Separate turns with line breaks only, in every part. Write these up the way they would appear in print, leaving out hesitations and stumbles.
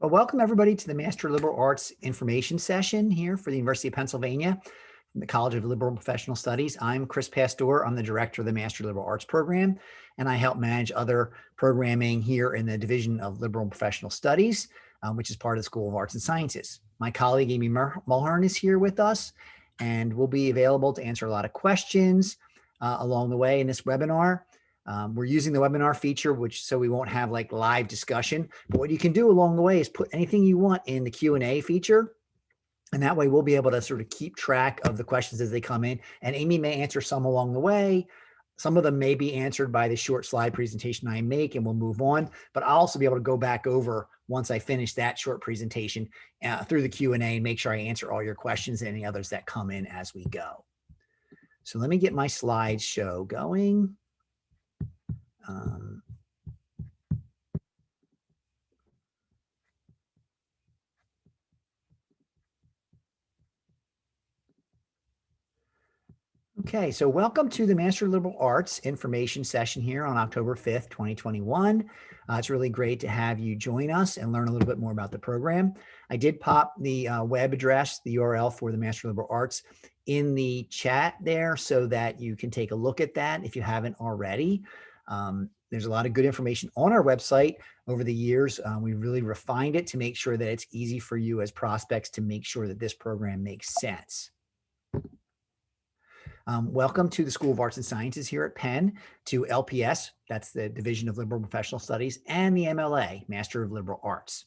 Well, welcome everybody to the Master of Liberal Arts information session here for the University of Pennsylvania, the College of Liberal and Professional Studies. I'm Chris Pastore. I'm the director of the Master of Liberal Arts program, and I help manage other programming here in the Division of Liberal and Professional Studies, which is part of the School of Arts and Sciences. My colleague, Amy Mulhern, is here with us, and will be available to answer a lot of questions along the way in this webinar. We're using the webinar feature, so we won't have like live discussion, but what you can do along the way is put anything you want in the Q&A feature. And that way we'll be able to sort of keep track of the questions as they come in, and Amy may answer some along the way. Some of them may be answered by the short slide presentation I make, and we'll move on, but I'll also be able to go back over once I finish that short presentation through the Q&A and make sure I answer all your questions and any others that come in as we go. So let me get my slideshow going. Okay, so welcome to the Master of Liberal Arts information session here on October 5th, 2021. It's really great to have you join us and learn a little bit more about the program. I did pop the web address, the URL for the Master of Liberal Arts in the chat there so that you can take a look at that if you haven't already. There's a lot of good information on our website over the years. We really refined it to make sure that it's easy for you as prospects to make sure that this program makes sense. Welcome to the School of Arts and Sciences here at Penn, to LPS, that's the Division of Liberal and Professional Studies, and the MLA, Master of Liberal Arts.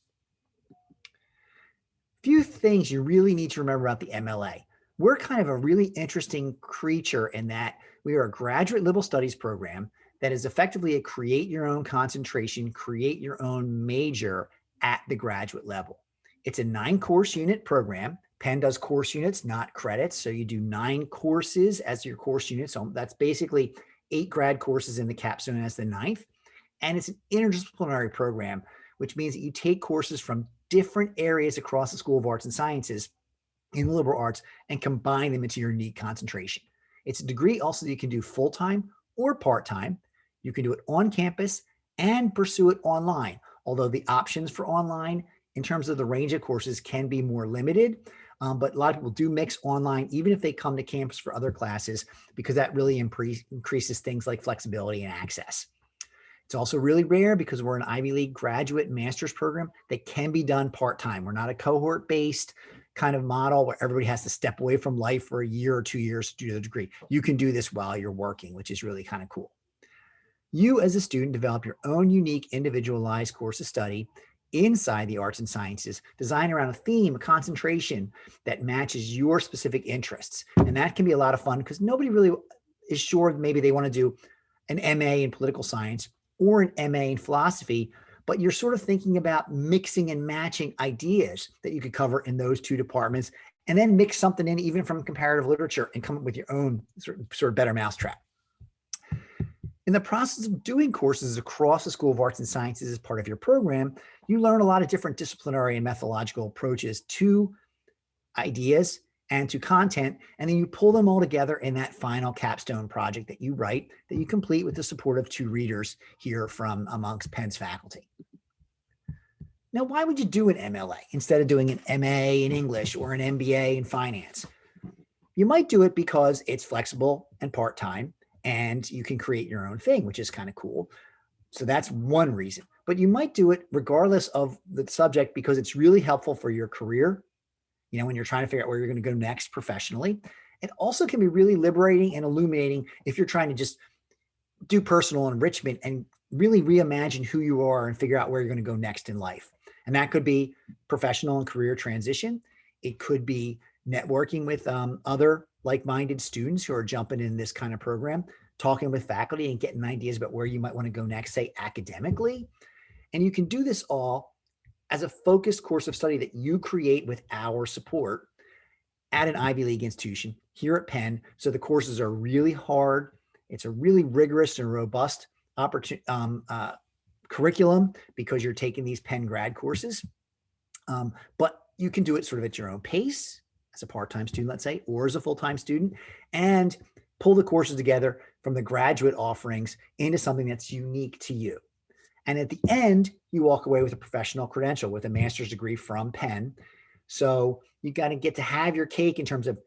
Few things you really need to remember about the MLA. We're kind of a really interesting creature in that we are a graduate liberal studies program that is effectively a create your own concentration, create your own major at the graduate level. It's a 9-course unit program. Penn does course units, not credits. So you do 9 courses as your course unit. So that's basically 8 grad courses in the capstone as the 9th. And it's an interdisciplinary program, which means that you take courses from different areas across the School of Arts and Sciences in the liberal arts and combine them into your unique concentration. It's a degree also that you can do full-time or part-time. You can do it on campus and pursue it online, although the options for online in terms of the range of courses can be more limited. But a lot of people do mix online, even if they come to campus for other classes, because that really increases things like flexibility and access. It's also really rare because we're an Ivy League graduate master's program that can be done part-time. We're not a cohort-based kind of model where everybody has to step away from life for a year or 2 years to do the degree. You can do this while you're working, which is really kind of cool. You as a student develop your own unique individualized course of study inside the arts and sciences, designed around a theme, a concentration that matches your specific interests. And that can be a lot of fun because nobody really is sure maybe they want to do an MA in political science or an MA in philosophy, but you're sort of thinking about mixing and matching ideas that you could cover in those 2 departments, and then mix something in even from comparative literature and come up with your own sort of better mousetrap. In the process of doing courses across the School of Arts and Sciences as part of your program, you learn a lot of different disciplinary and methodological approaches to ideas and to content, and then you pull them all together in that final capstone project that you write, that you complete with the support of 2 readers here from amongst Penn's faculty. Now, why would you do an MLA instead of doing an MA in English or an MBA in finance? You might do it because it's flexible and part-time, and you can create your own thing, which is kind of cool. So that's one reason. But you might do it regardless of the subject because it's really helpful for your career, you know, when you're trying to figure out where you're going to go next professionally. It also can be really liberating and illuminating if you're trying to just do personal enrichment and really reimagine who you are and figure out where you're going to go next in life. And that could be professional and career transition. It could be networking with other like-minded students who are jumping in this kind of program, talking with faculty and getting ideas about where you might want to go next, say academically. And you can do this all as a focused course of study that you create with our support at an Ivy League institution here at Penn. So the courses are really hard. It's a really rigorous and robust curriculum because you're taking these Penn grad courses. But you can do it sort of at your own pace as a part-time student, let's say, or as a full-time student, and pull the courses together from the graduate offerings into something that's unique to you. And at the end, you walk away with a professional credential with a master's degree from Penn. So you got to get to have your cake in terms of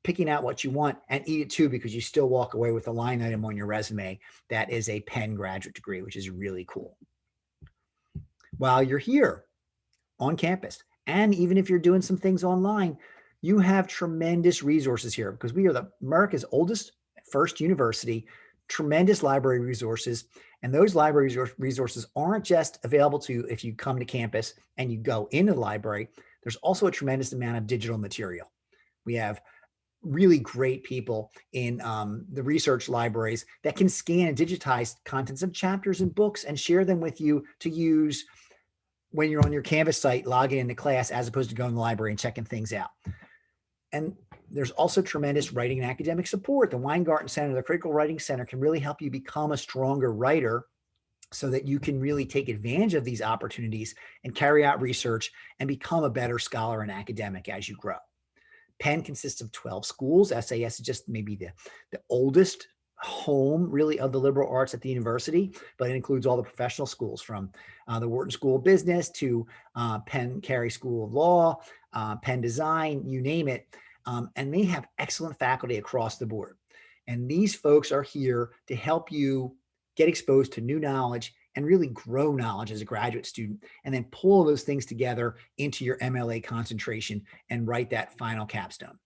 picking out what you want and eat it too, because you still walk away with a line item on your resume that is a Penn graduate degree, which is really cool. While you're here on campus, and even if you're doing some things online, you have tremendous resources here because we are America's oldest first university, tremendous library resources. And those library resources aren't just available to you if you come to campus and you go into the library. There's also a tremendous amount of digital material. We have really great people in the research libraries that can scan and digitize contents of chapters and books and share them with you to use when you're on your Canvas site, logging into class, as opposed to going to the library and checking things out. And there's also tremendous writing and academic support. The Weingarten Center, the Critical Writing Center, can really help you become a stronger writer so that you can really take advantage of these opportunities and carry out research and become a better scholar and academic as you grow. Penn consists of 12 schools. SAS is just maybe the oldest home really of the liberal arts at the university, but it includes all the professional schools from the Wharton School of Business to Penn Carey School of Law, Penn Design, you name it. And they have excellent faculty across the board. And these folks are here to help you get exposed to new knowledge and really grow knowledge as a graduate student, and then pull those things together into your MLA concentration and write that final capstone.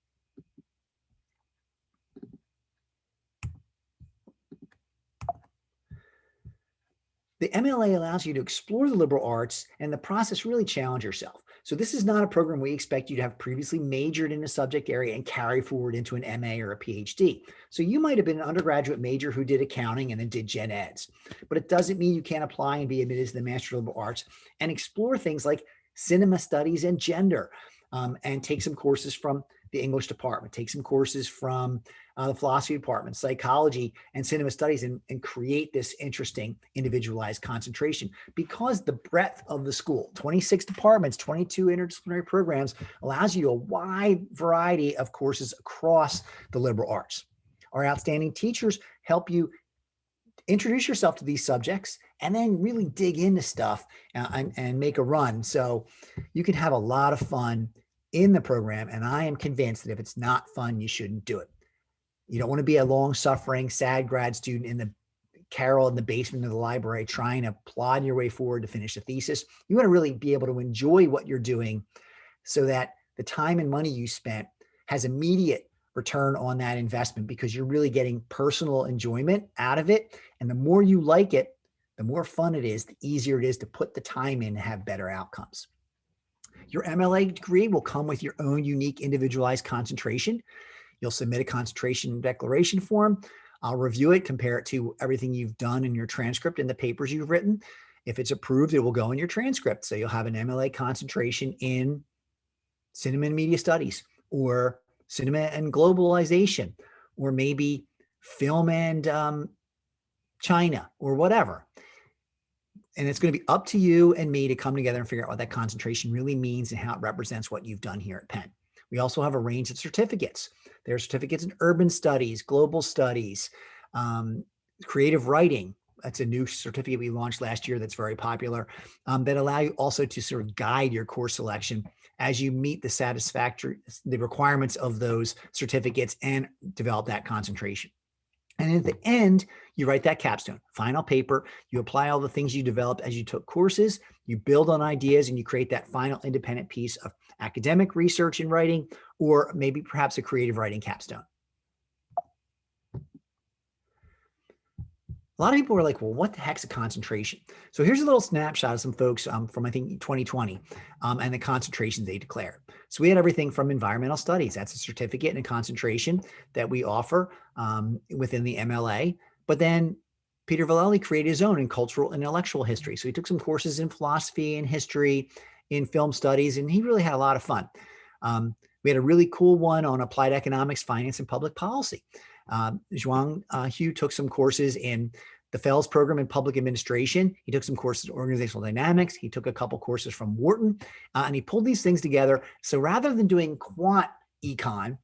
The MLA allows you to explore the liberal arts and in the process really challenge yourself. So this is not a program we expect you to have previously majored in a subject area and carry forward into an MA or a PhD. So you might have been an undergraduate major who did accounting and then did gen eds, but it doesn't mean you can't apply and be admitted to the Master of Liberal Arts and explore things like cinema studies and gender, and take some courses from the English department, take some courses from the philosophy department, psychology, and cinema studies, and create this interesting individualized concentration. Because the breadth of the school, 26 departments, 22 interdisciplinary programs, allows you a wide variety of courses across the liberal arts. Our outstanding teachers help you introduce yourself to these subjects and then really dig into stuff and make a run. So you can have a lot of fun in the program. And I am convinced that if it's not fun, you shouldn't do it. You don't want to be a long-suffering, sad grad student in the carrel in the basement of the library trying to plod your way forward to finish a thesis. You want to really be able to enjoy what you're doing so that the time and money you spent has immediate return on that investment, because you're really getting personal enjoyment out of it. And the more you like it, the more fun it is, the easier it is to put the time in to have better outcomes. Your MLA degree will come with your own unique individualized concentration. You'll submit a concentration declaration form. I'll review it, compare it to everything you've done in your transcript and the papers you've written. If it's approved, it will go in your transcript. So you'll have an MLA concentration in cinema and media studies, or cinema and globalization, or maybe film and China, or whatever. And it's going to be up to you and me to come together and figure out what that concentration really means and how it represents what you've done here at Penn. We also have a range of certificates. There are certificates in urban studies, global studies, creative writing. That's a new certificate we launched last year that's very popular, that allow you also to sort of guide your course selection as you meet the requirements of those certificates and develop that concentration. And at the end, you write that capstone, final paper. You apply all the things you developed as you took courses, you build on ideas, and you create that final independent piece of academic research and writing, or maybe perhaps a creative writing capstone. A lot of people are like, well, what the heck's a concentration? So here's a little snapshot of some folks from, I think, 2020 and the concentrations they declared. So we had everything from environmental studies. That's a certificate and a concentration that we offer within the MLA. But then Peter Vallely created his own in cultural and intellectual history. So he took some courses in philosophy and history, in film studies, and he really had a lot of fun. We had a really cool one on applied economics, finance, and public policy. Zhuang Hu took some courses in the Fells program in public administration. He took some courses in organizational dynamics. He took a couple courses from Wharton, and he pulled these things together. So rather than doing quant econ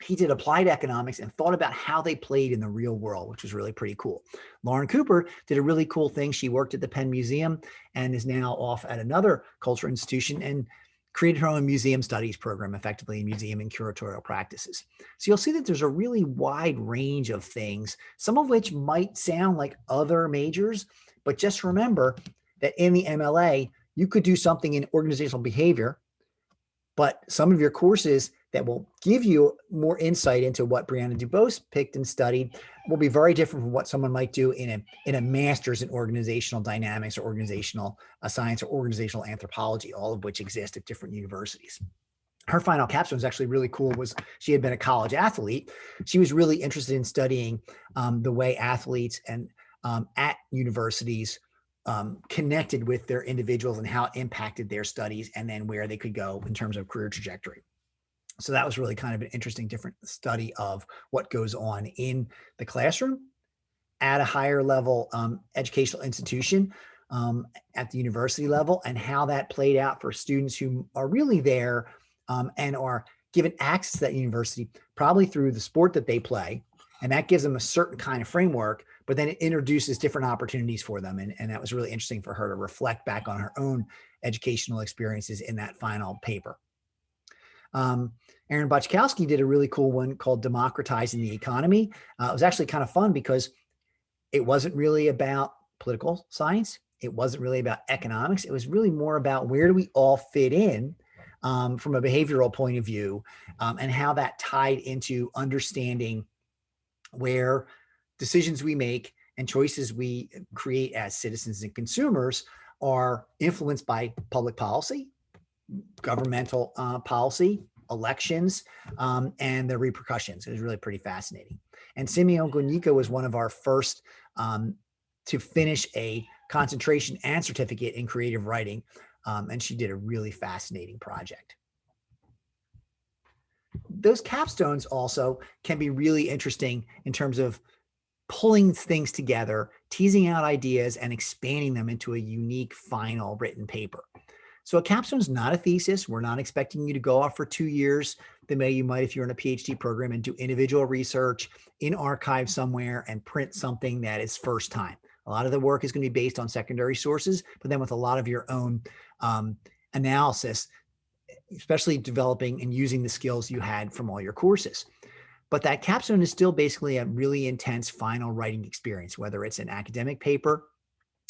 He did applied economics and thought about how they played in the real world, which was really pretty cool. Lauren Cooper did a really cool thing. She worked at the Penn Museum and is now off at another cultural institution and created her own museum studies program, effectively in museum and curatorial practices. So you'll see that there's a really wide range of things, some of which might sound like other majors, but just remember that in the MLA, you could do something in organizational behavior, but some of your courses that will give you more insight into what Brianna Dubose picked and studied will be very different from what someone might do in a master's in organizational dynamics or organizational science or organizational anthropology, all of which exist at different universities. Her final capstone was actually really cool. Was she had been a college athlete. She was really interested in studying the way athletes and at universities connected with their individuals and how it impacted their studies and then where they could go in terms of career trajectory. So that was really kind of an interesting, different study of what goes on in the classroom at a higher level educational institution at the university level and how that played out for students who are really there and are given access to that university, probably through the sport that they play. And that gives them a certain kind of framework, but then it introduces different opportunities for them. And that was really interesting for her to reflect back on her own educational experiences in that final paper. Aaron Boczkowski did a really cool one called Democratizing the Economy. It was actually kind of fun because it wasn't really about political science. It wasn't really about economics. It was really more about where do we all fit in from a behavioral point of view and how that tied into understanding where decisions we make and choices we create as citizens and consumers are influenced by public policy, governmental policy, elections, and the repercussions. It was really pretty fascinating. And Simeon Gunica was one of our first to finish a concentration and certificate in creative writing. And she did a really fascinating project. Those capstones also can be really interesting in terms of pulling things together, teasing out ideas, and expanding them into a unique final written paper. So a capstone is not a thesis. We're not expecting you to go off for 2 years the way you might if you're in a PhD program and do individual research in archive somewhere and print something that is first time. A lot of the work is going to be based on secondary sources, but then with a lot of your own analysis, especially developing and using the skills you had from all your courses. But that capstone is still basically a really intense final writing experience, whether it's an academic paper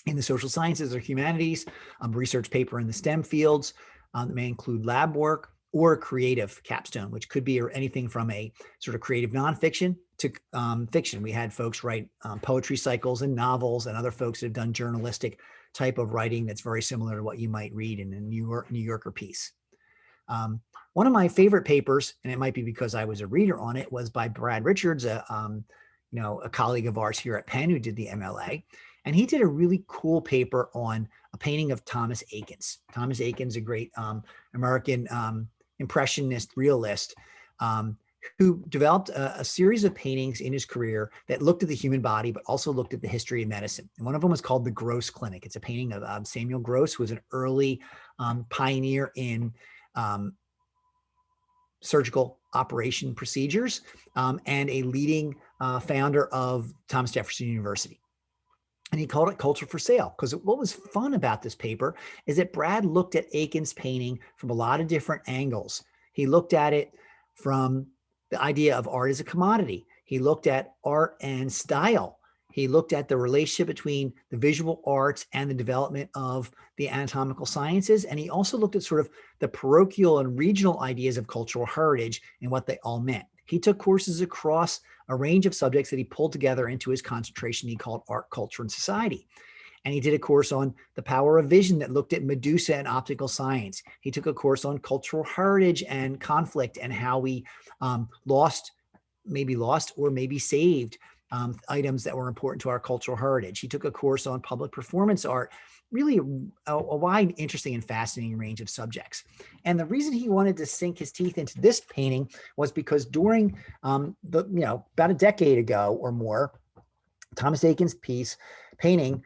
in the social sciences or humanities, research paper in the STEM fields that may include lab work, or a creative capstone, which could be anything from a sort of creative nonfiction to fiction. We had folks write poetry cycles and novels, and other folks that have done journalistic type of writing that's very similar to what you might read in a New Yorker piece. One of my favorite papers, and it might be because I was a reader on it, was by Brad Richards, a colleague of ours here at Penn who did the MLA. And he did a really cool paper on a painting of Thomas Eakins. Thomas Eakins, a great American impressionist realist who developed a series of paintings in his career that looked at the human body, but also looked at the history of medicine. And one of them was called The Gross Clinic. It's a painting of Samuel Gross, who was an early pioneer in surgical operation procedures and a leading founder of Thomas Jefferson University. And he called it Culture for Sale, because what was fun about this paper is that Brad looked at Eakins' painting from a lot of different angles. He looked at it from the idea of art as a commodity. He looked at art and style. He looked at the relationship between the visual arts and the development of the anatomical sciences. And he also looked at sort of the parochial and regional ideas of cultural heritage and what they all meant. He took courses across a range of subjects that he pulled together into his concentration he called Art, Culture, and Society. And he did a course on the power of vision that looked at Medusa and optical science. He took a course on cultural heritage and conflict and how we lost or maybe saved items that were important to our cultural heritage. He took a course on public performance art, really a wide, interesting, and fascinating range of subjects. And the reason he wanted to sink his teeth into this painting was because during about a decade ago or more, Thomas Eakins' painting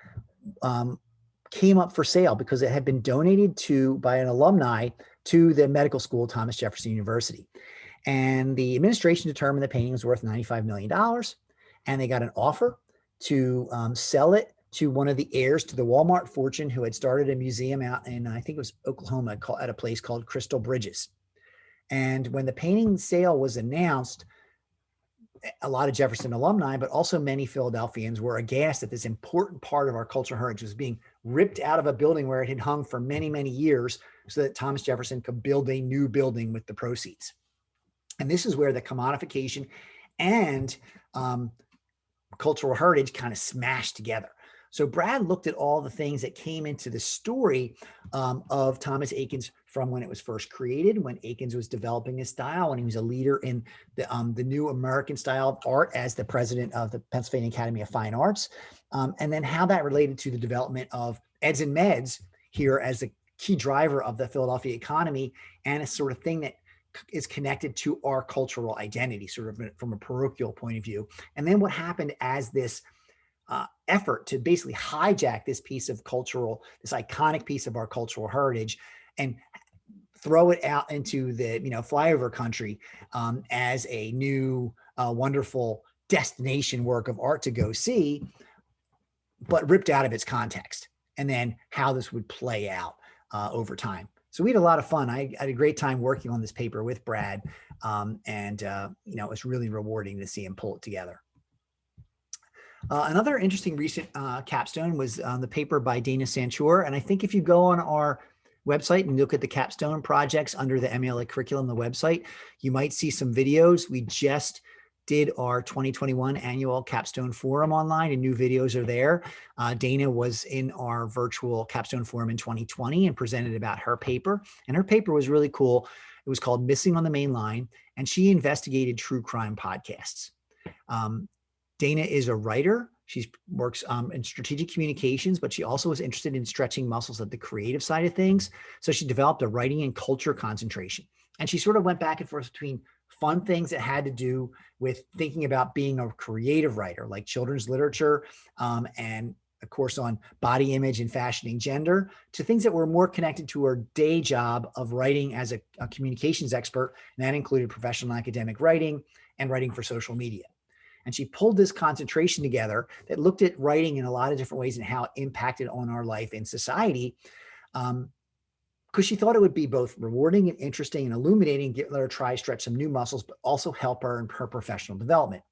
came up for sale because it had been donated by an alumni to the medical school, Thomas Jefferson University. And the administration determined the painting was worth $95 million. And they got an offer to sell it to one of the heirs to the Walmart fortune who had started a museum out in, I think it was Oklahoma, at a place called Crystal Bridges. And when the painting sale was announced, a lot of Jefferson alumni, but also many Philadelphians were aghast that this important part of our cultural heritage was being ripped out of a building where it had hung for many, many years so that Thomas Jefferson could build a new building with the proceeds. And this is where the commodification and cultural heritage kind of smashed together. So Brad looked at all the things that came into the story of Thomas Eakins from when it was first created, when Eakins was developing his style, when he was a leader in the new American style of art as the president of the Pennsylvania Academy of Fine Arts, and then how that related to the development of Eds and Meds here as a key driver of the Philadelphia economy and a sort of thing that is connected to our cultural identity, sort of from a parochial point of view. And then what happened as this effort to basically hijack this piece of this iconic piece of our cultural heritage and throw it out into the, flyover country as a new, wonderful destination work of art to go see, but ripped out of its context. And then how this would play out over time. So we had a lot of fun. I had a great time working on this paper with Brad. It was really rewarding to see him pull it together. Another interesting recent capstone was the paper by Dana Sanchur. And I think if you go on our website and look at the capstone projects under the MLA curriculum, the website, you might see some videos. We just did our 2021 annual capstone forum online and new videos are there. Dana was in our virtual capstone forum in 2020 and presented about her paper. And her paper was really cool. It was called Missing on the Main Line. And she investigated true crime podcasts. Dana is a writer. She works in strategic communications, but she also was interested in stretching muscles at the creative side of things. So she developed a writing and culture concentration. And she sort of went back and forth between fun things that had to do with thinking about being a creative writer, like children's literature, and a course on body image and fashioning gender, to things that were more connected to her day job of writing as a communications expert. And that included professional academic writing and writing for social media. And she pulled this concentration together that looked at writing in a lot of different ways and how it impacted on our life in society. Because she thought it would be both rewarding and interesting and illuminating, let her try stretch some new muscles, but also help her in her professional development.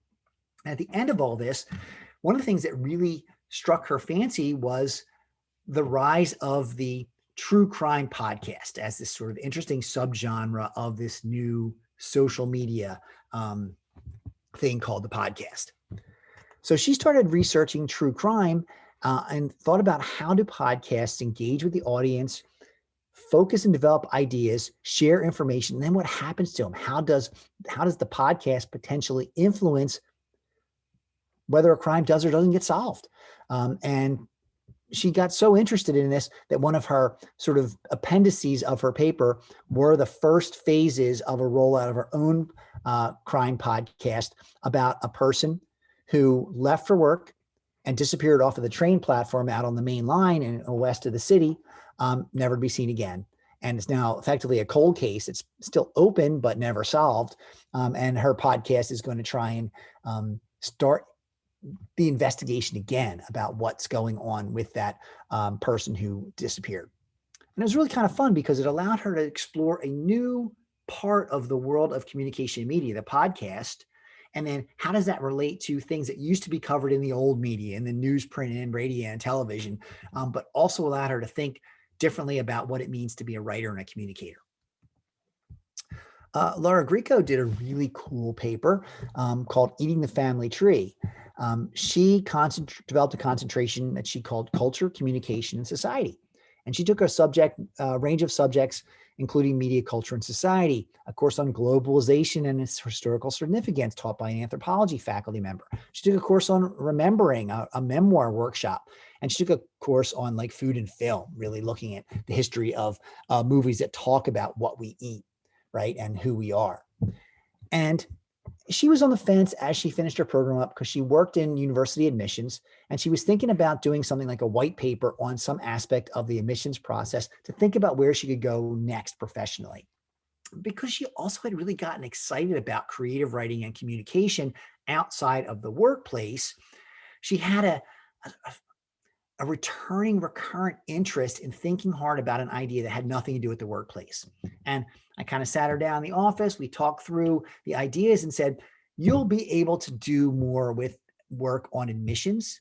And at the end of all this, one of the things that really struck her fancy was the rise of the true crime podcast as this sort of interesting subgenre of this new social media thing called the podcast. So she started researching true crime and thought about how do podcasts engage with the audience, focus and develop ideas, share information, and then what happens to them? How does the podcast potentially influence whether a crime does or doesn't get solved? And she got so interested in this that one of her sort of appendices of her paper were the first phases of a rollout of her own crime podcast about a person who left for work and disappeared off of the train platform out on the main line in west of the city, never to be seen again. And it's now effectively a cold case. It's still open, but never solved. And her podcast is going to try and start the investigation again about what's going on with that person who disappeared. And it was really kind of fun because it allowed her to explore a new part of the world of communication and media, the podcast. And then how does that relate to things that used to be covered in the old media, in the newsprint and radio and television, but also allowed her to think differently about what it means to be a writer and a communicator. Laura Grieco did a really cool paper called Eating the Family Tree. She developed a concentration that she called Culture, Communication, and Society. And she took a range of subjects, including media, culture, and society, a course on globalization and its historical significance taught by an anthropology faculty member. She took a course on remembering, a memoir workshop. And she took a course on like food and film, really looking at the history of movies that talk about what we eat, right, and who we are. And she was on the fence as she finished her program up because she worked in university admissions and she was thinking about doing something like a white paper on some aspect of the admissions process to think about where she could go next professionally. because she also had really gotten excited about creative writing and communication outside of the workplace, she had a returning recurrent interest in thinking hard about an idea that had nothing to do with the workplace. And I kind of sat her down in the office. We talked through the ideas and said, you'll be able to do more with work on admissions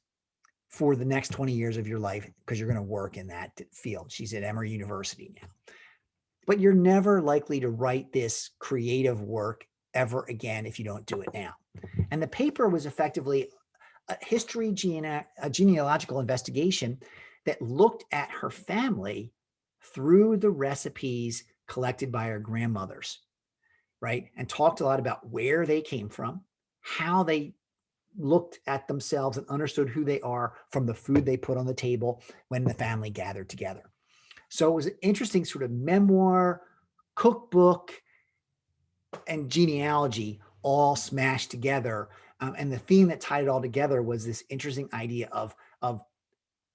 for the next 20 years of your life because you're going to work in that field. She's at Emory University now. But you're never likely to write this creative work ever again if you don't do it now. And the paper was effectively a genealogical investigation that looked at her family through the recipes collected by her grandmothers, right? And talked a lot about where they came from, how they looked at themselves and understood who they are from the food they put on the table when the family gathered together. So it was an interesting sort of memoir, cookbook, and genealogy all smashed together. And the theme that tied it all together was this interesting idea of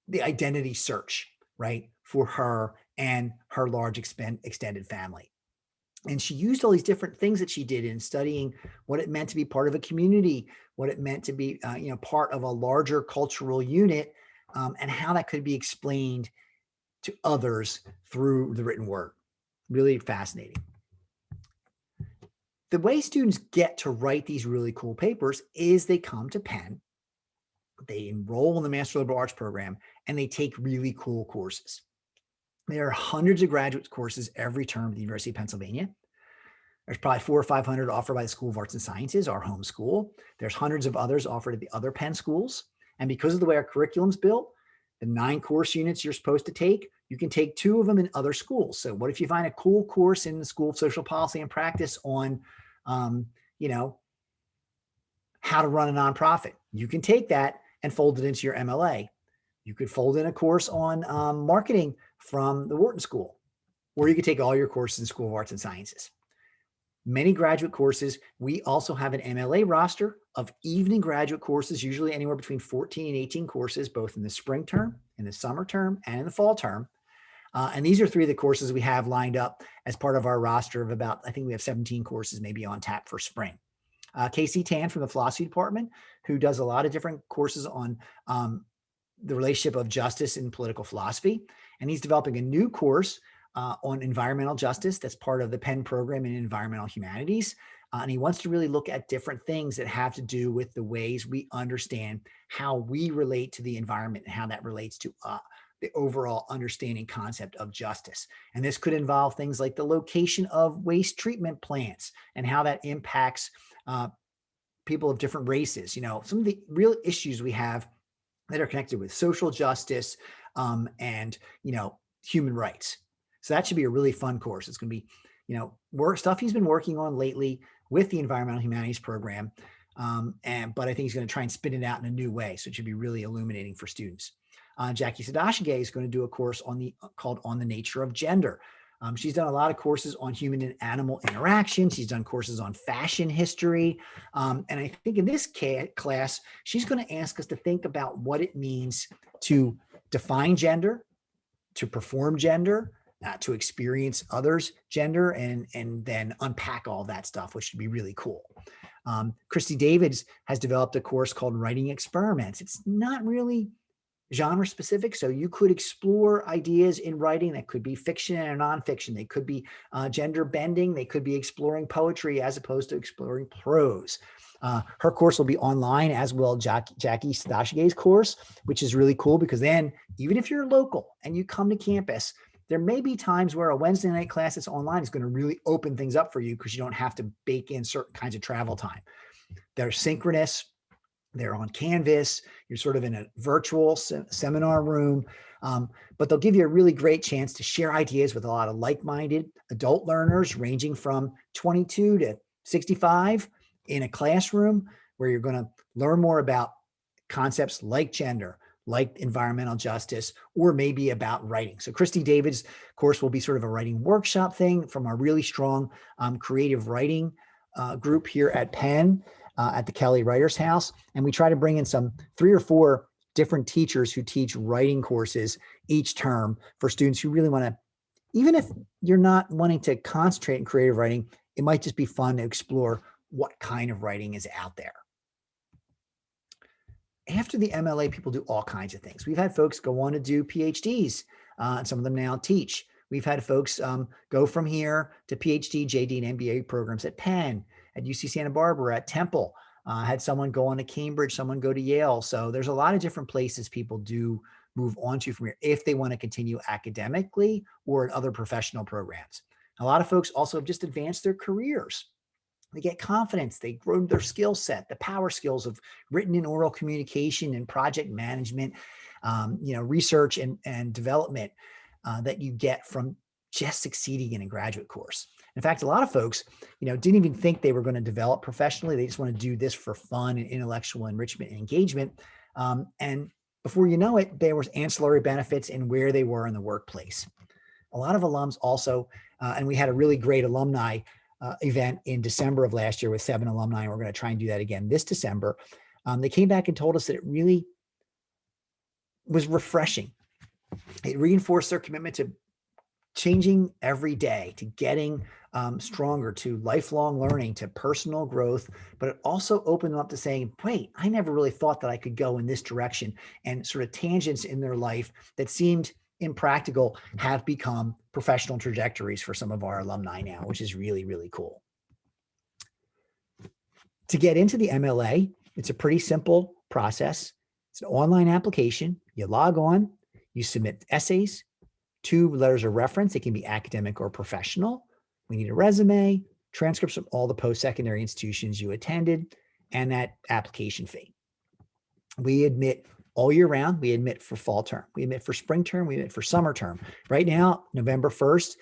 the identity search, right, for her and her large extended family. And she used all these different things that she did in studying what it meant to be part of a community, what it meant to be, part of a larger cultural unit, and how that could be explained to others through the written word. Really fascinating. The way students get to write these really cool papers is they come to Penn, they enroll in the Master of Liberal Arts program, and they take really cool courses. There are hundreds of graduate courses every term at the University of Pennsylvania. There's probably 400 or 500 offered by the School of Arts and Sciences, our home school. There's hundreds of others offered at the other Penn schools. And because of the way our curriculum's built, the 9 course units you're supposed to take, you can take 2 of them in other schools. So what if you find a cool course in the School of Social Policy and Practice on, how to run a nonprofit? You can take that and fold it into your MLA. You could fold in a course on marketing from the Wharton School, or you could take all your courses in the School of Arts and Sciences. Many graduate courses, we also have an MLA roster of evening graduate courses, usually anywhere between 14 and 18 courses, both in the spring term, in the summer term, and in the fall term. And these are 3 of the courses we have lined up as part of our roster of about, I think we have 17 courses maybe on tap for spring. Casey Tan from the philosophy department, who does a lot of different courses on the relationship of justice and political philosophy. And he's developing a new course on environmental justice that's part of the Penn program in environmental humanities. And he wants to really look at different things that have to do with the ways we understand how we relate to the environment and how that relates to the overall understanding concept of justice. And this could involve things like the location of waste treatment plants and how that impacts people of different races. Some of the real issues we have that are connected with social justice and human rights. So that should be a really fun course. It's going to be, work stuff he's been working on lately with the environmental humanities program. But I think he's going to try and spin it out in a new way. So it should be really illuminating for students. Jackie Sadashige is going to do a course called On the Nature of Gender. She's done a lot of courses on human and animal interaction. She's done courses on fashion history. And I think in this class, she's going to ask us to think about what it means to define gender, to perform gender, to experience others' gender, and then unpack all that stuff, which should be really cool. Christy Davids has developed a course called Writing Experiments. It's not really genre specific, so you could explore ideas in writing that could be fiction and nonfiction. They could be gender bending. They could be exploring poetry as opposed to exploring prose. Her course will be online, as will Jackie Sadashige's course, which is really cool because then even if you're local and you come to campus, there may be times where a Wednesday night class that's online is going to really open things up for you because you don't have to bake in certain kinds of travel time. They're synchronous. They're on Canvas. You're sort of in a virtual seminar room, but they'll give you a really great chance to share ideas with a lot of like-minded adult learners ranging from 22 to 65 in a classroom where you're going to learn more about concepts like gender, like environmental justice, or maybe about writing. So Christy David's course will be sort of a writing workshop thing from our really strong creative writing group here at Penn, at the Kelly Writers House. And we try to bring in 3 or 4 different teachers who teach writing courses each term for students who really want to Even if you're not wanting to concentrate in creative writing, it might just be fun to explore what kind of writing is out there. After the MLA, people do all kinds of things. We've had folks go on to do PhDs, and some of them now teach. We've had folks go from here to PhD, JD, and MBA programs at Penn, at UC Santa Barbara, at Temple. Had someone go on to Cambridge, someone go to Yale. So there's a lot of different places people do move on to from here if they want to continue academically or in other professional programs. A lot of folks also have just advanced their careers. They get confidence, they grow their skill set, the power skills of written and oral communication and project management, research and development that you get from just succeeding in a graduate course. In fact, a lot of folks, didn't even think they were going to develop professionally. They just want to do this for fun and intellectual enrichment and engagement. And before you know it, there was ancillary benefits in where they were in the workplace. A lot of alums also, and we had a really great alumni event in December of last year with 7 alumni, and we're going to try and do that again this December. They came back and told us that it really was refreshing. It reinforced their commitment to changing every day, to getting stronger, to lifelong learning, to personal growth, but it also opened them up to saying, wait, I never really thought that I could go in this direction, and sort of tangents in their life that seemed impractical have become professional trajectories for some of our alumni now, which is really, really cool. To get into the MLA, it's a pretty simple process. It's an online application. You log on, you submit essays, 2 letters of reference. It can be academic or professional. We need a resume, transcripts from all the post-secondary institutions you attended, and that application fee. We admit all year round. We admit for fall term. We admit for spring term. We admit for summer term. Right now, November 1st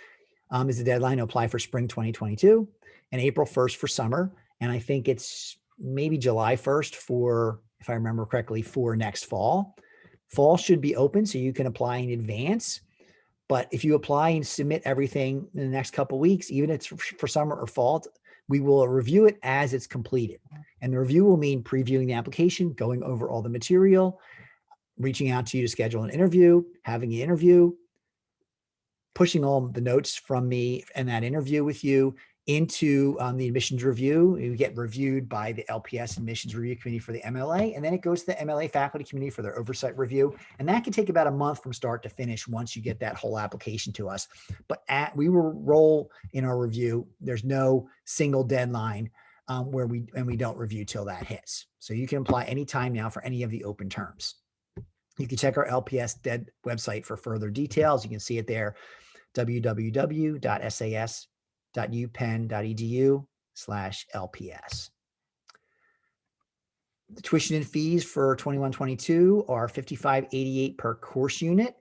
is the deadline to apply for spring 2022 and April 1st for summer. And I think it's maybe July 1st for, if I remember correctly, for next fall. Fall should be open so you can apply in advance. But if you apply and submit everything in the next couple of weeks, even if it's for summer or fall, we will review it as it's completed. And the review will mean previewing the application, going over all the material, reaching out to you to schedule an interview, having an interview, pushing all the notes from me and that interview with you into the admissions review. You get reviewed by the LPS admissions review committee for the MLA, and then it goes to the MLA faculty committee for their oversight review. And that can take about a month from start to finish once you get that whole application to us. But we will roll in our review. There's no single deadline where we don't review till that hits. So you can apply anytime now for any of the open terms. You can check our LPS DED website for further details. You can see it there, www.sas.upenn.edu/LPS. The tuition and fees for 21-22 are $55.88 per course unit.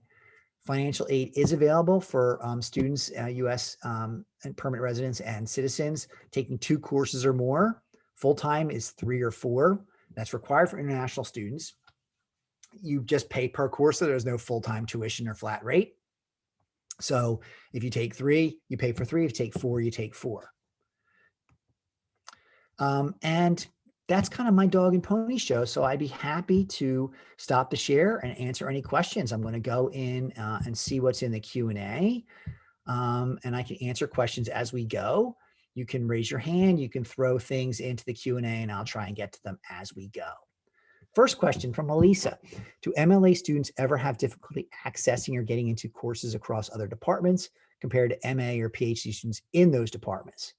Financial aid is available for students, U.S. And permanent residents and citizens taking 2 courses or more. Full-time is 3 or 4. That's required for international students. You just pay per course, so there's no full-time tuition or flat rate. So if you take 3, you pay for 3. If you take 4, you take 4. And that's kind of my dog and pony show. So I'd be happy to stop the share and answer any questions. I'm going to go in and see what's in the Q&A. And I can answer questions as we go. You can raise your hand. You can throw things into the Q&A, and I'll try and get to them as we go. First question from Elisa. Do MLA students ever have difficulty accessing or getting into courses across other departments compared to MA or PhD students in those departments?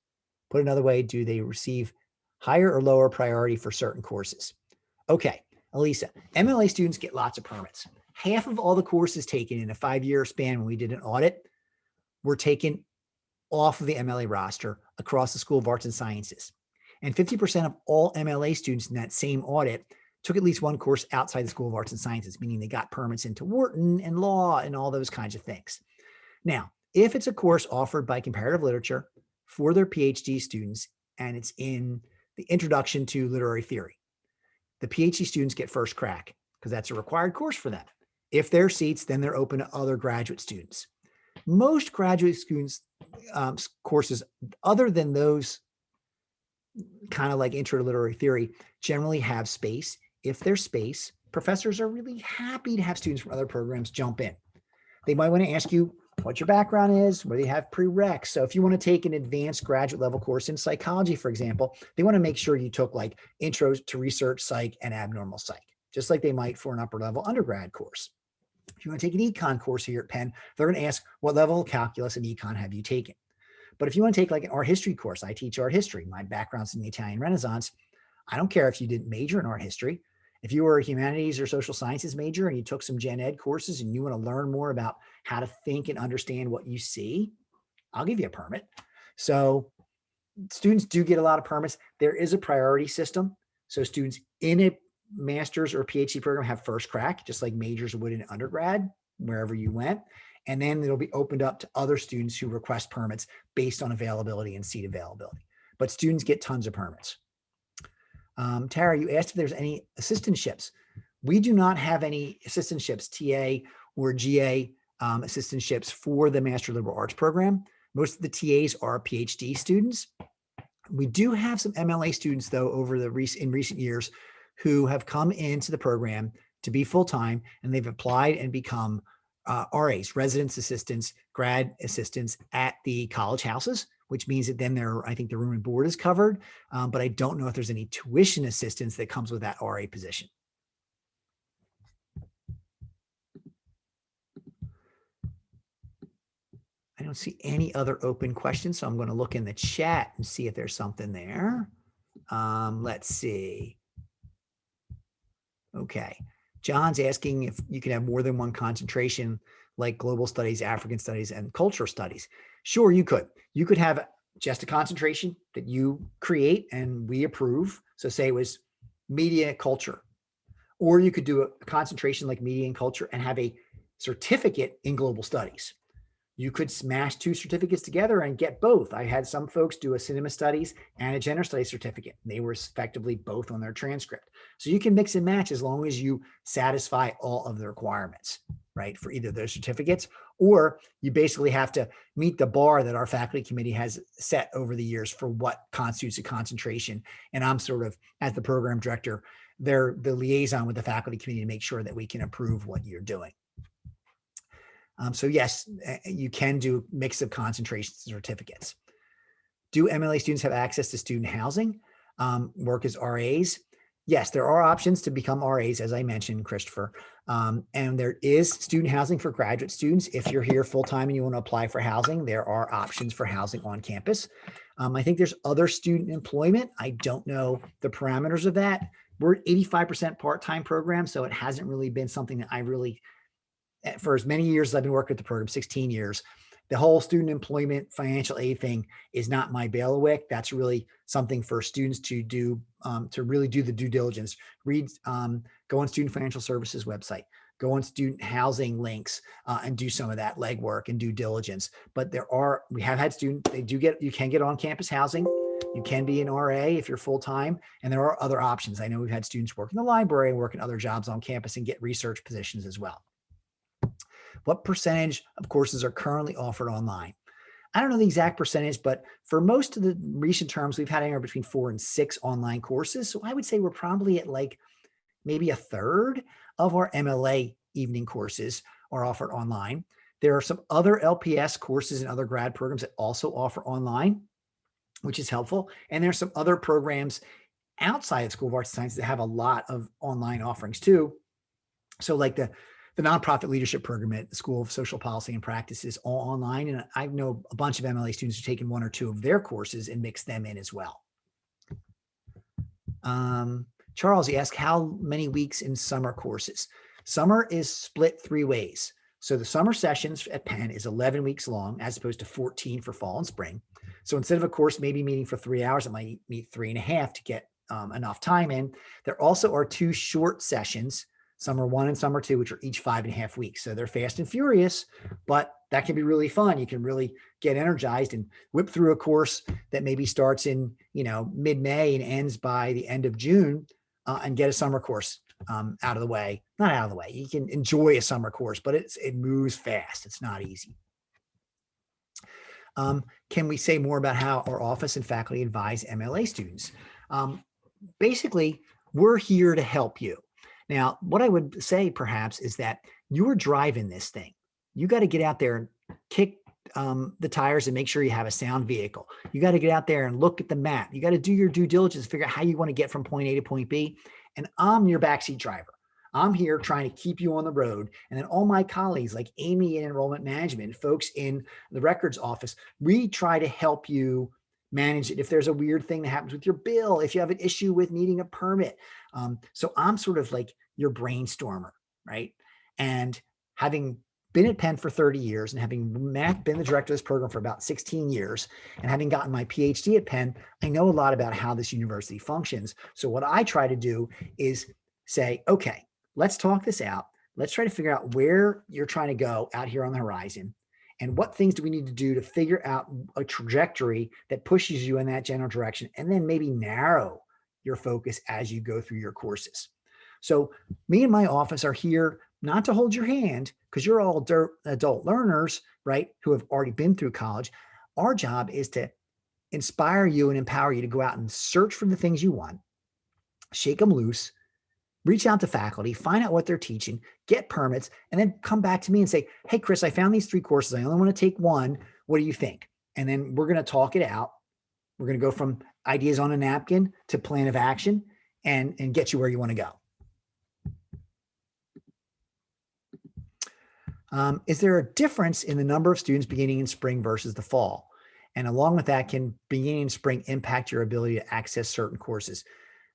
Put another way, do they receive higher or lower priority for certain courses? Okay, Elisa, MLA students get lots of permits. Half of all the courses taken in a 5-year span when we did an audit were taken off of the MLA roster across the School of Arts and Sciences. And 50% of all MLA students in that same audit took at least one course outside the School of Arts and Sciences, meaning they got permits into Wharton and law and all those kinds of things. Now, if it's a course offered by comparative literature for their PhD students, and it's in the introduction to literary theory, the PhD students get first crack because that's a required course for them. If there are seats, then they're open to other graduate students. Most graduate students courses, other than those kind of like intro to literary theory, generally have space. If there's space, professors are really happy to have students from other programs jump in. They might want to ask you what your background is, whether you have prereqs. So if you want to take an advanced graduate level course in psychology, for example, they want to make sure you took like intros to research psych and abnormal psych, just like they might for an upper level undergrad course. If you want to take an econ course here at Penn, they're going to ask what level of calculus and econ have you taken? But if you want to take like an art history course, I teach art history. My background's in the Italian Renaissance. I don't care if you didn't major in art history. If you were a humanities or social sciences major and you took some gen ed courses and you want to learn more about how to think and understand what you see, I'll give you a permit. So students do get a lot of permits. There is a priority system. So students in a master's or PhD program have first crack, just like majors would in undergrad, wherever you went. And then it'll be opened up to other students who request permits based on availability and seat availability. But students get tons of permits. Tara, you asked if there's any assistantships. We do not have any assistantships, TA or GA assistantships for the Master of Liberal Arts program. Most of the TAs are PhD students. We do have some MLA students, though, in recent years who have come into the program to be full-time, and they've applied and become RAs, residence assistants, grad assistants at the college houses, which means that then I think the room and board is covered, but I don't know if there's any tuition assistance that comes with that RA position. I don't see any other open questions, so I'm going to look in the chat and see if there's something there. Let's see. Okay. John's asking if you can have more than one concentration, like global studies, African studies, and culture studies. Sure, you could. You could have just a concentration that you create and we approve. So say it was media culture, or you could do a concentration like media and culture and have a certificate in global studies. You could smash two certificates together and get both. I had some folks do a cinema studies and a gender studies certificate. They were effectively both on their transcript. So you can mix and match as long as you satisfy all of the requirements, right, for either of those certificates, or you basically have to meet the bar that our faculty committee has set over the years for what constitutes a concentration. And I'm sort of, as the program director, they're the liaison with the faculty committee to make sure that we can approve what you're doing. So yes, you can do mix of concentrations and certificates. Do MLA students have access to student housing, work as RAs? Yes, there are options to become RAs, as I mentioned, Christopher. And there is student housing for graduate students. If you're here full-time and you want to apply for housing, there are options for housing on campus. I think there's other student employment. I don't know the parameters of that. We're 85% part-time program, so it hasn't really been something that I really, for as many years as I've been working with the program, 16 years, the whole student employment financial aid thing is not my bailiwick. That's really something for students to do, to really do the due diligence. Read, go on Student Financial Services website, go on student housing links, and do some of that legwork and due diligence. But we have had students, you can get on campus housing. You can be an RA if you're full-time, and there are other options. I know we've had students work in the library and work in other jobs on campus and get research positions as well. What percentage of courses are currently offered online? I don't know the exact percentage, but for most of the recent terms, we've had anywhere between 4 and 6 online courses. So I would say we're probably at like maybe a third of our MLA evening courses are offered online. There are some other LPS courses and other grad programs that also offer online, which is helpful. And there's some other programs outside the School of Arts and Sciences that have a lot of online offerings too. So like the nonprofit leadership program at the School of Social Policy and Practice is all online. And I know a bunch of MLA students who've taken 1 or 2 of their courses and mixed them in as well. Charles, he asked how many weeks in summer courses? Summer is split 3 ways. So the summer sessions at Penn is 11 weeks long, as opposed to 14 for fall and spring. So instead of a course maybe meeting for 3 hours, it might meet 3.5 to get enough time in. There also are 2 short sessions, summer 1 and summer 2, which are each 5.5 weeks. So they're fast and furious, but that can be really fun. You can really get energized and whip through a course that maybe starts in, mid-May and ends by the end of June, and get a summer course out of the way. Not out of the way. You can enjoy a summer course, but it moves fast. It's not easy. Can we say more about how our office and faculty advise MLA students? Basically, we're here to help you. Now, what I would say perhaps is that you're driving this thing. You got to get out there and the tires and make sure you have a sound vehicle. You got to get out there and look at the map. You got to do your due diligence, figure out how you want to get from point A to point B. And I'm your backseat driver. I'm here trying to keep you on the road. And then all my colleagues like Amy in enrollment management, folks in the records office, we try to help you manage it. If there's a weird thing that happens with your bill, if you have an issue with needing a permit. So I'm sort of like your brainstormer, right? And having been at Penn for 30 years and having been the director of this program for about 16 years and having gotten my PhD at Penn, I know a lot about how this university functions. So what I try to do is say, okay, let's talk this out. Let's try to figure out where you're trying to go out here on the horizon. And what things do we need to do to figure out a trajectory that pushes you in that general direction, and then maybe narrow your focus as you go through your courses. So me and my office are here not to hold your hand, because you're all adult learners, right, who have already been through college. Our job is to inspire you and empower you to go out and search for the things you want, shake them loose, reach out to faculty, find out what they're teaching, get permits, and then come back to me and say, hey, Chris, I found these 3 courses. I only want to take one. What do you think? And then we're going to talk it out. We're going to go from ideas on a napkin to plan of action and get you where you want to go. Is there a difference in the number of students beginning in spring versus the fall? And along with that, can beginning in spring impact your ability to access certain courses?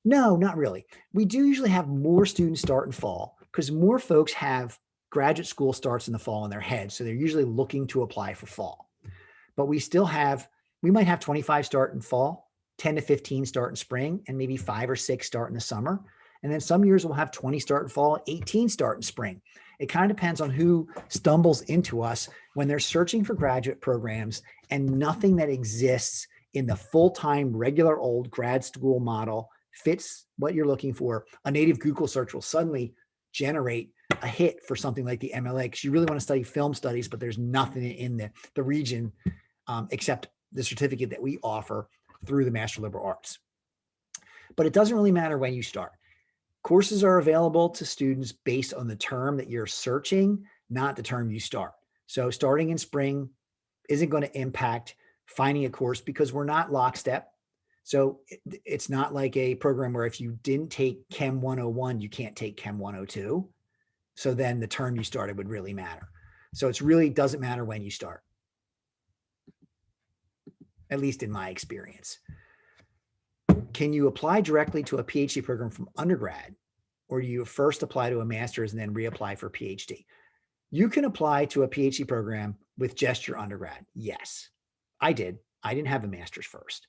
No, not really. We do usually have more students start in fall because more folks have graduate school starts in the fall in their head. So they're usually looking to apply for fall. But we might have 25 start in fall, 10 to 15 start in spring, and maybe 5 or 6 start in the summer. And then some years we'll have 20 start in fall, 18 start in spring. It kind of depends on who stumbles into us when they're searching for graduate programs and nothing that exists in the full-time regular old grad school model fits what you're looking for. A native Google search will suddenly generate a hit for something like the MLA because you really want to study film studies, but there's nothing in the region except the certificate that we offer through the Master of Liberal Arts. But it doesn't really matter when you start. Courses are available to students based on the term that you're searching, not the term you start. So starting in spring isn't going to impact finding a course because we're not lockstep. So it's not like a program where if you didn't take Chem 101, you can't take Chem 102. So then the term you started would really matter. So it's really doesn't matter when you start, at least in my experience. Can you apply directly to a PhD program from undergrad, or do you first apply to a master's and then reapply for PhD? You can apply to a PhD program with just your undergrad. Yes, I did. I didn't have a master's first.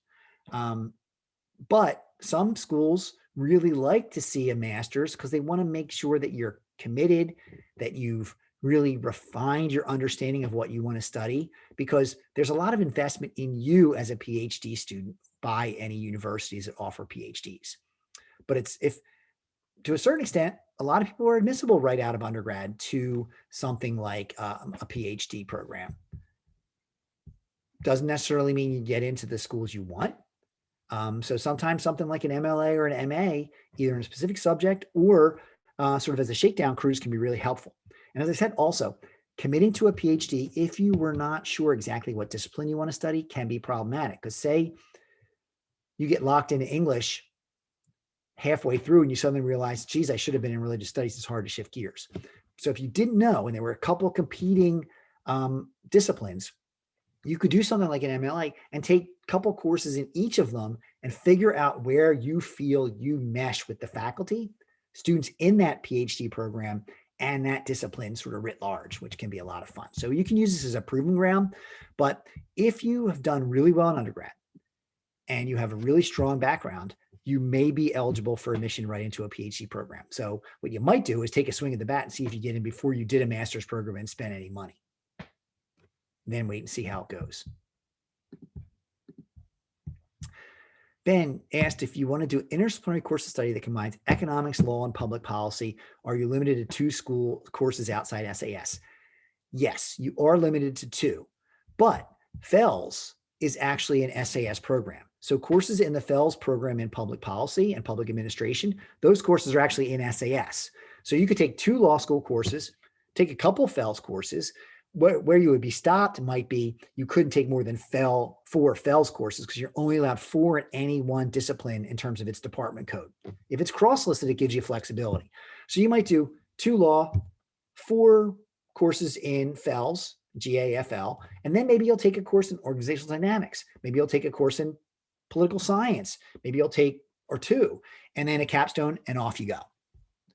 But some schools really like to see a master's because they want to make sure that you're committed, that you've really refined your understanding of what you want to study, because there's a lot of investment in you as a PhD student by any universities that offer PhDs. But to a certain extent, a lot of people are admissible right out of undergrad to something like a PhD program. Doesn't necessarily mean you get into the schools you want. So sometimes something like an MLA or an MA, either in a specific subject or sort of as a shakedown cruise, can be really helpful. And as I said, also committing to a PhD, if you were not sure exactly what discipline you want to study, can be problematic. Because say you get locked into English halfway through and you suddenly realize, geez, I should have been in religious studies. It's hard to shift gears. So if you didn't know, and there were a couple of competing disciplines, you could do something like an MLA and take a couple courses in each of them and figure out where you feel you mesh with the faculty, students in that PhD program, and that discipline sort of writ large, which can be a lot of fun. So you can use this as a proving ground. But if you have done really well in undergrad and you have a really strong background, you may be eligible for admission right into a PhD program. So what you might do is take a swing at the bat and see if you get in before you did a master's program and spend any money. Then wait and see how it goes. Ben asked if you want to do interdisciplinary course of study that combines economics, law, and public policy. Are you limited to 2 school courses outside SAS? Yes, you are limited to 2, but FELS is actually an SAS program. So courses in the FELS program in public policy and public administration, those courses are actually in SAS. So you could take 2 law school courses, take a couple of FELS courses, where you would be stopped might be you couldn't take more than 4 FELS courses because you're only allowed 4 in any one discipline in terms of its department code. If it's cross-listed, it gives you flexibility. So you might do 2 law, 4 courses in FELS, GAFL, and then maybe you'll take a course in organizational dynamics. Maybe you'll take a course in political science. Maybe you'll take or 2, and then a capstone, and off you go.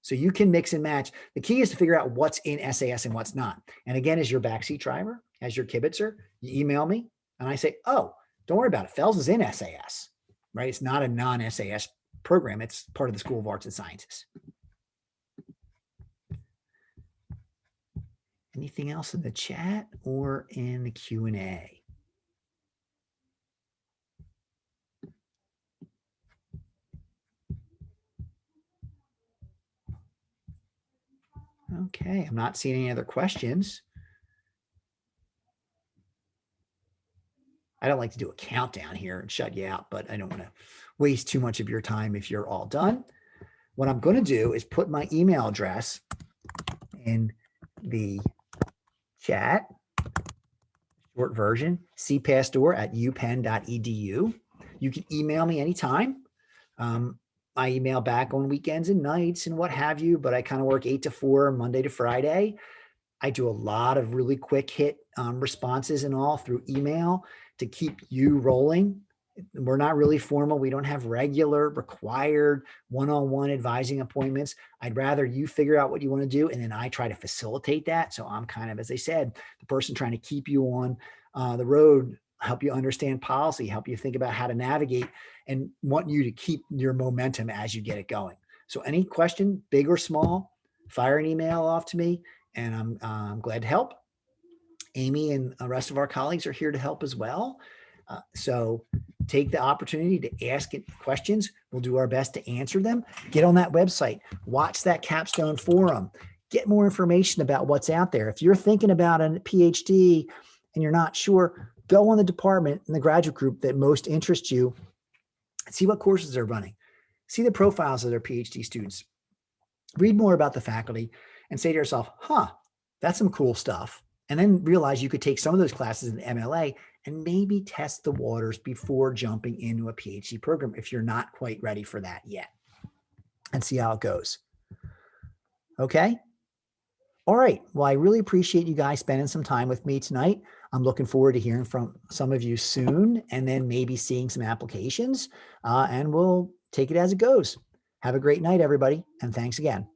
So you can mix and match. The key is to figure out what's in SAS and what's not. And again, as your backseat driver, as your kibitzer, you email me and I say, oh, don't worry about it. FELS is in SAS, right? It's not a non-SAS program. It's part of the School of Arts and Sciences. Anything else in the chat or in the Q&A? Okay, I'm not seeing any other questions. I don't like to do a countdown here and shut you out, but I don't want to waste too much of your time if you're all done. What I'm going to do is put my email address in the chat, short version, cpastore@upenn.edu. You can email me anytime. I email back on weekends and nights and what have you, but I kind of work 8 to 4, Monday to Friday. I do a lot of really quick hit responses and all through email to keep you rolling. We're not really formal. We don't have regular required one-on-one advising appointments. I'd rather you figure out what you want to do, and then I try to facilitate that. So I'm kind of, as I said, the person trying to keep you on the road, help you understand policy, help you think about how to navigate, and want you to keep your momentum as you get it going. So any question, big or small, fire an email off to me, and I'm glad to help. Amy and the rest of our colleagues are here to help as well. So take the opportunity to ask questions. We'll do our best to answer them. Get on that website, watch that Capstone forum, get more information about what's out there. If you're thinking about a PhD and you're not sure, go on the department and the graduate group that most interests you, see what courses they're running, see the profiles of their PhD students, read more about the faculty, and say to yourself, huh, that's some cool stuff. And then realize you could take some of those classes in the MLA and maybe test the waters before jumping into a PhD program if you're not quite ready for that yet, and see how it goes. Okay. All right. Well, I really appreciate you guys spending some time with me tonight. I'm looking forward to hearing from some of you soon, and then maybe seeing some applications, and we'll take it as it goes. Have a great night, everybody, and thanks again.